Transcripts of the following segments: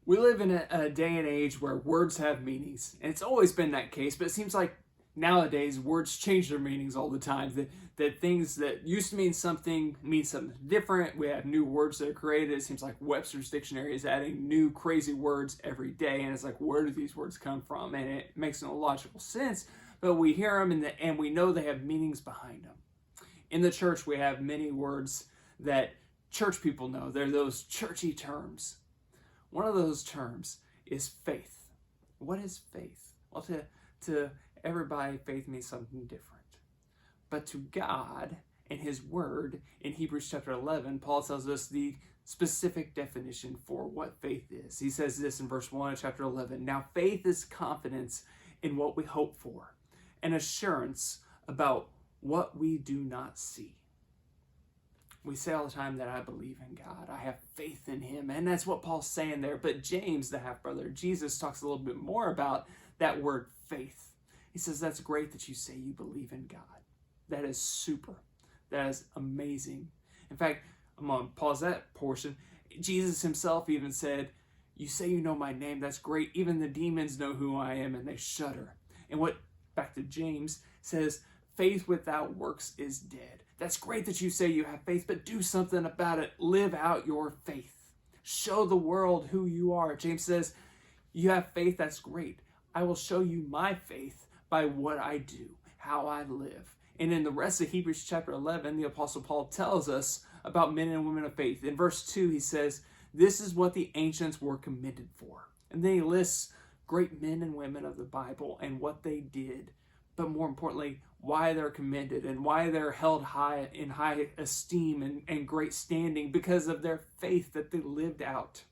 We live in a day and age where words have meanings, and it's always been that case, but it seems like nowadays words change their meanings all the time. That things that used to mean something different. We have new words that are created. It seems like Webster's Dictionary is adding new crazy words every day, and it's like, where do these words come from? And it makes no logical sense, but we hear them and we know they have meanings behind them. In the church, we have many words that church people know. They're those churchy terms. One of those terms is faith. What is faith? Well, to everybody, faith means something different. But to God and His Word, in Hebrews chapter 11, Paul tells us the specific definition for what faith is. He says this in verse 1 of chapter 11. Now faith is confidence in what we hope for, and assurance about what we do not see. We say all the time that I believe in God. I have faith in Him. And that's what Paul's saying there. But James, the half-brother of Jesus, talks a little bit more about that word faith. He says, that's great that you say you believe in God. That is super. That is amazing. In fact, I'm going to pause that portion. Jesus Himself even said, you say you know my name. That's great. Even the demons know who I am and they shudder. And what, back to James, says, faith without works is dead. That's great that you say you have faith, but do something about it. Live out your faith. Show the world who you are. James says, you have faith, that's great. I will show you my faith by what I do, how I live. And in the rest of Hebrews chapter 11, the Apostle Paul tells us about men and women of faith. In verse 2, he says, this is what the ancients were commended for. And then he lists great men and women of the Bible and what they did, but more importantly, why they're commended and why they're held high in high esteem and great standing because of their faith that they lived out.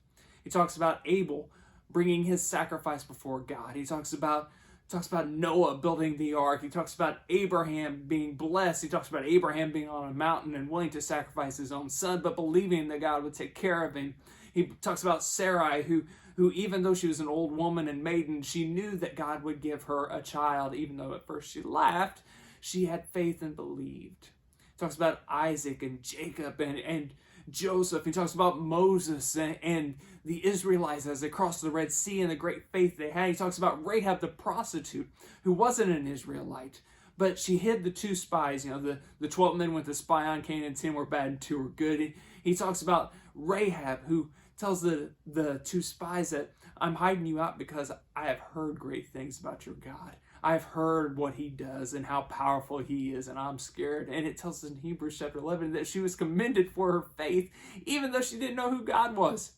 He talks about Abel bringing his sacrifice before God. He talks about Noah building the ark. He talks about Abraham being blessed. He talks about Abraham being on a mountain and willing to sacrifice his own son, but believing that God would take care of him. He talks about Sarai, who even though she was an old woman and maiden, she knew that God would give her a child, even though at first she laughed. She had faith and believed. He talks about Isaac and Jacob and Joseph. He talks about Moses and the Israelites as they crossed the Red Sea and the great faith they had. He talks about Rahab the prostitute, who wasn't an Israelite, but she hid the two spies. The 12 men went to spy on Canaan, 10 were bad and 2 were good. He talks about Rahab, who tells the two spies that I'm hiding you out because I have heard great things about your God. I've heard what He does and how powerful He is, and I'm scared. And it tells us in Hebrews chapter 11 that she was commended for her faith, even though she didn't know who God was.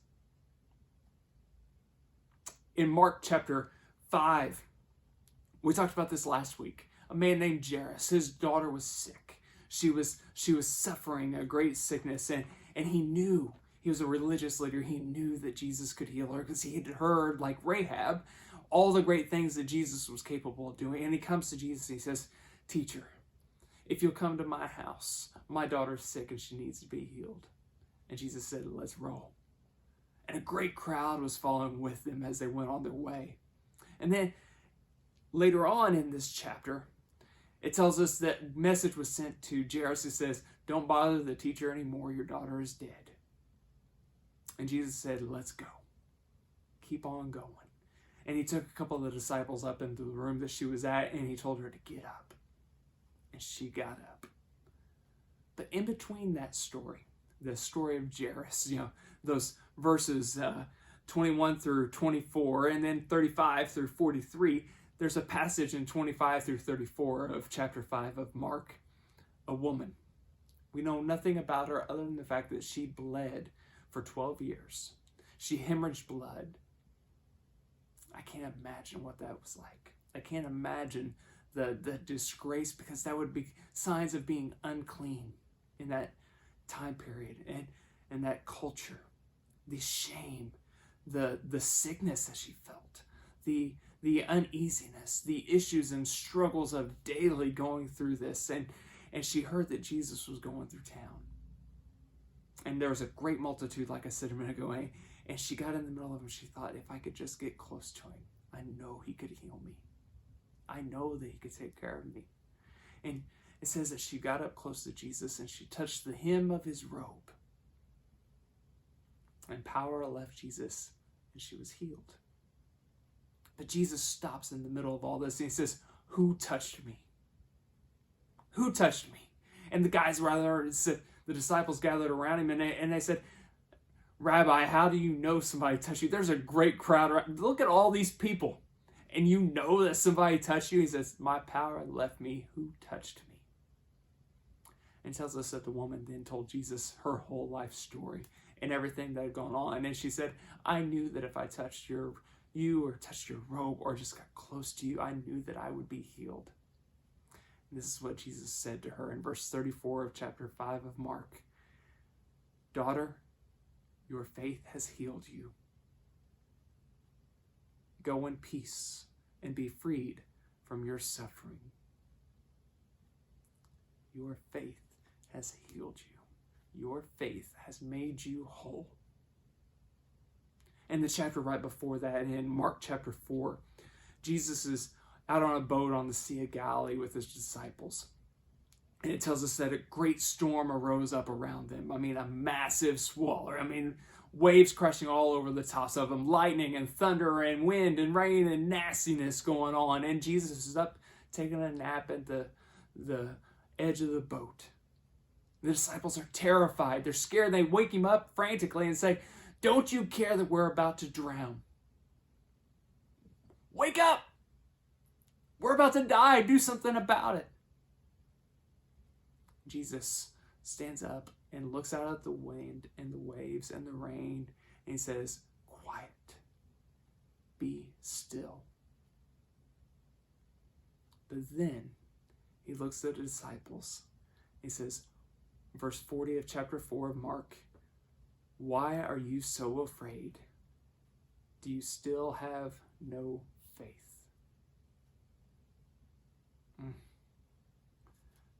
In Mark chapter 5, we talked about this last week. A man named Jairus, his daughter was sick. She was suffering a great sickness, and he knew. He was a religious leader. He knew that Jesus could heal her because he had heard, like Rahab, all the great things that Jesus was capable of doing. And he comes to Jesus and he says, teacher, if you'll come to my house, my daughter's sick and she needs to be healed. And Jesus said, let's roll. And a great crowd was following with them as they went on their way. And then later on in this chapter, it tells us that message was sent to Jairus who says, don't bother the teacher anymore. Your daughter is dead. And Jesus said, let's go. Keep on going. And he took a couple of the disciples up into the room that she was at, and he told her to get up. And she got up. But in between that story, the story of Jairus, those verses 21 through 24, and then 35 through 43, there's a passage in 25 through 34 of chapter 5 of Mark, a woman. We know nothing about her other than the fact that she bled for 12 years. She hemorrhaged blood. I can't imagine what that was like. I can't imagine the disgrace, because that would be signs of being unclean in that time period and that culture. The shame, the sickness that she felt, the uneasiness, the issues and struggles of daily going through this. And she heard that Jesus was going through town. And there was a great multitude, like I said a minute ago, and she got in the middle of him. She thought, if I could just get close to him, I know he could heal me. I know that he could take care of me. And it says that she got up close to Jesus and she touched the hem of his robe. And power left Jesus and she was healed. But Jesus stops in the middle of all this and he says, "Who touched me? Who touched me?" And the disciples gathered around him and they said, "Rabbi, how do you know somebody touched you? There's a great crowd around. Look at all these people. And you know that somebody touched you?" He says, "My power left me. Who touched me?" And tells us that the woman then told Jesus her whole life story and everything that had gone on. And she said, "I knew that if I touched you or touched your robe or just got close to you, I knew that I would be healed." And this is what Jesus said to her in verse 34 of chapter 5 of Mark. "Daughter, your faith has healed you. Go in peace and be freed from your suffering." Your faith has healed you. Your faith has made you whole. And the chapter right before that, in Mark chapter 4, Jesus is out on a boat on the Sea of Galilee with his disciples. And it tells us that a great storm arose up around them. I mean, a massive swallow. I mean, waves crashing all over the tops of them, lightning and thunder and wind and rain and nastiness going on. And Jesus is up taking a nap at the edge of the boat. The disciples are terrified. They're scared. They wake him up frantically and say, "Don't you care that we're about to drown? Wake up! We're about to die. Do something about it." Jesus stands up and looks out at the wind and the waves and the rain, and he says, "Quiet. Be still." But then he looks at the disciples. He says, verse 40 of chapter 4 of Mark, "Why are you so afraid? Do you still have no faith?"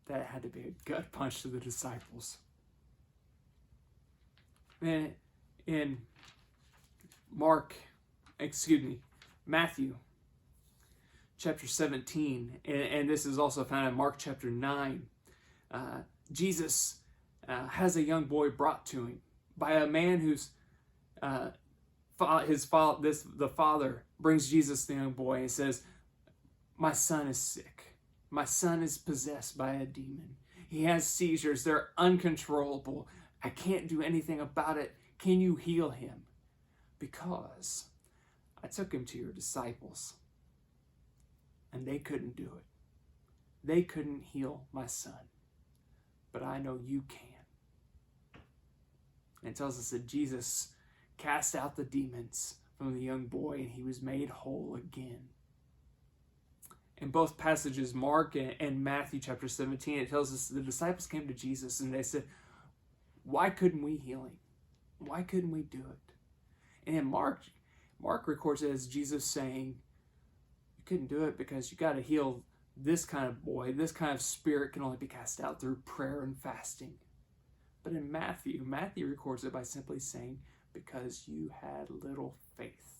That had to be a gut punch to the disciples. And in Matthew chapter 17, and this is also found in Mark chapter 9, Jesus has a young boy brought to him by a man whose the father brings Jesus the young boy and says, "My son is sick. My son is possessed by a demon. He has seizures. They're uncontrollable. I can't do anything about it. Can you heal him? Because I took him to your disciples and they couldn't do it. They couldn't heal my son. But I know you can." And it tells us that Jesus cast out the demons from the young boy and he was made whole again. In both passages, Mark and Matthew chapter 17, it tells us the disciples came to Jesus and they said, "Why couldn't we heal him? Why couldn't we do it?" And in Mark records it as Jesus saying, "You couldn't do it because you got to heal this kind of boy. This kind of spirit can only be cast out through prayer and fasting." But in Matthew records it by simply saying, "Because you had little faith."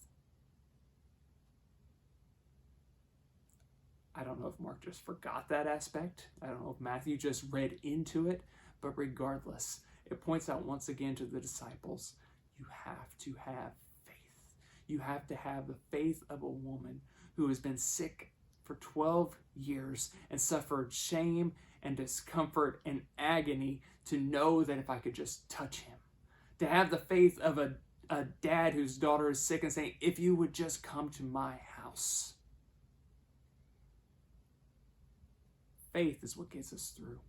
I don't know if Mark just forgot that aspect. I don't know if Matthew just read into it. But regardless, it points out once again to the disciples, you have to have faith. You have to have the faith of a woman who has been sick for 12 years and suffered shame and discomfort and agony to know that if I could just touch him. To have the faith of a dad whose daughter is sick and saying, "If you would just come to my house." Faith is what gets us through.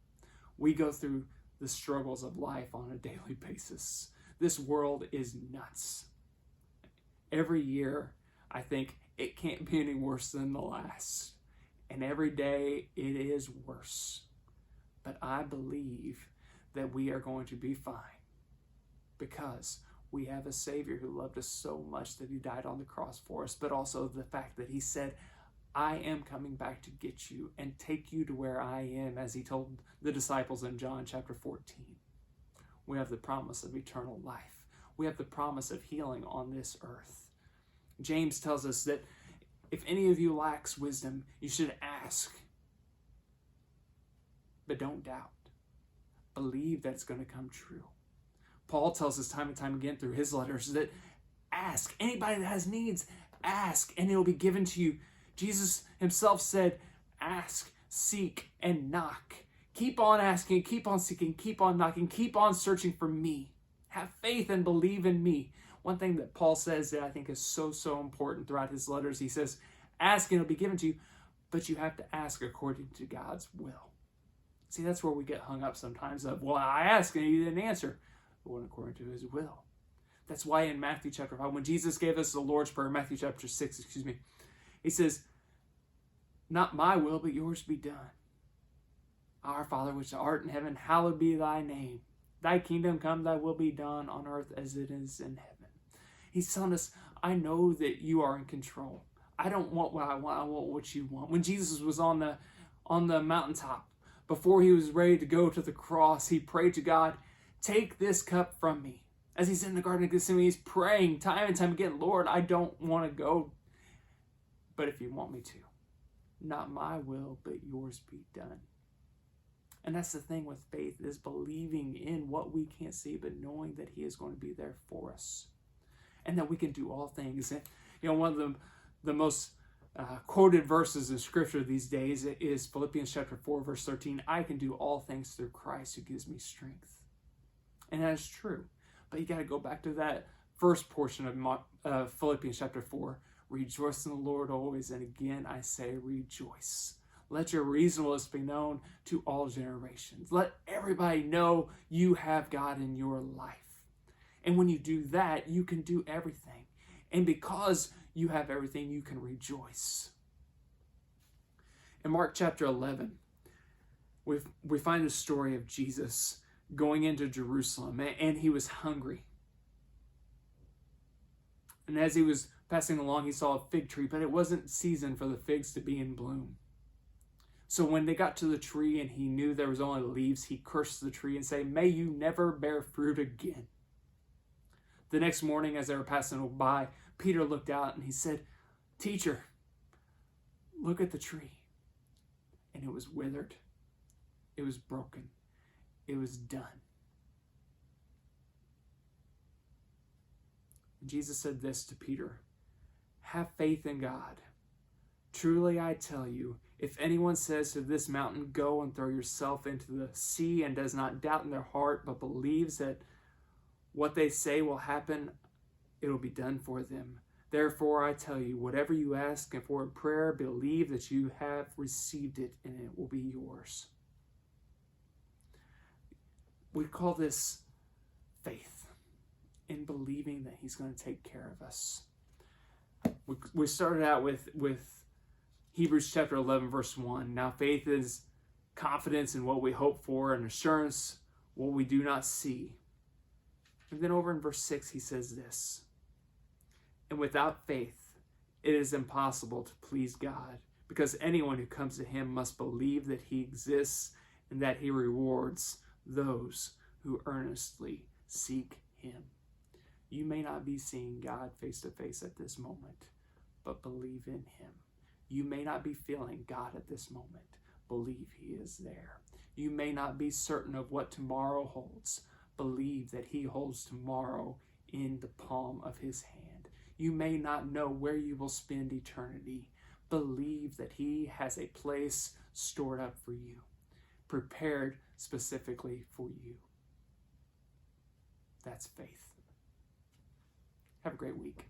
We go through the struggles of life on a daily basis. This world is nuts. Every year, I think it can't be any worse than the last. And every day it is worse. But I believe that we are going to be fine because we have a Savior who loved us so much that he died on the cross for us, but also the fact that he said, "I am coming back to get you and take you to where I am," as he told the disciples in John chapter 14. We have the promise of eternal life. We have the promise of healing on this earth. James tells us that if any of you lacks wisdom, you should ask. But don't doubt. Believe that it's going to come true. Paul tells us time and time again through his letters that ask. Anybody that has needs, ask, and it will be given to you. Jesus himself said, ask, seek, and knock. Keep on asking, keep on seeking, keep on knocking, keep on searching for me. Have faith and believe in me. One thing that Paul says that I think is so, so important throughout his letters, he says, ask and it'll be given to you, but you have to ask according to God's will. See, that's where we get hung up sometimes of, well, I asked and he didn't answer. But what according to his will. That's why in Matthew chapter 5, when Jesus gave us the Lord's Prayer, Matthew chapter 6, he says, not my will, but yours be done. Our Father which art in heaven, hallowed be thy name. Thy kingdom come, thy will be done on earth as it is in heaven. He's telling us, I know that you are in control. I don't want what I want, I want what you want. When Jesus was on the mountaintop, before he was ready to go to the cross, he prayed to God, take this cup from me. As he's in the Garden of Gethsemane, he's praying time and time again, Lord, I don't want to go, but if you want me to, not my will, but yours be done. And that's the thing with faith, is believing in what we can't see, but knowing that he is going to be there for us. And that we can do all things. And, one of the most quoted verses in Scripture these days is Philippians chapter 4, verse 13. I can do all things through Christ who gives me strength. And that is true. But you got to go back to that first portion of Philippians chapter 4. Rejoice in the Lord always. And again, I say rejoice. Let your reasonableness be known to all generations. Let everybody know you have God in your life. And when you do that, you can do everything. And because you have everything, you can rejoice. In Mark chapter 11, we find the story of Jesus going into Jerusalem, and he was hungry. And as he was passing along, he saw a fig tree, but it wasn't season for the figs to be in bloom. So when they got to the tree and he knew there was only leaves, he cursed the tree and said, may you never bear fruit again. The next morning, as they were passing by, Peter looked out and he said, teacher, look at the tree. And it was withered. It was broken. It was done. And Jesus said this to Peter, have faith in God. Truly I tell you, if anyone says to this mountain, go and throw yourself into the sea, and does not doubt in their heart, but believes that what they say will happen, it will be done for them. Therefore I tell you, whatever you ask and for in prayer, believe that you have received it, and it will be yours. We call this faith, in believing that he's going to take care of us. We started out with Hebrews chapter 11, verse 1. Now faith is confidence in what we hope for and assurance what we do not see. And then over in verse 6, he says this, and without faith, it is impossible to please God, because anyone who comes to him must believe that he exists and that he rewards those who earnestly seek him. You may not be seeing God face to face at this moment, but believe in him. You may not be feeling God at this moment. Believe he is there. You may not be certain of what tomorrow holds. Believe that he holds tomorrow in the palm of his hand. You may not know where you will spend eternity. Believe that he has a place stored up for you, prepared specifically for you. That's faith. Have a great week.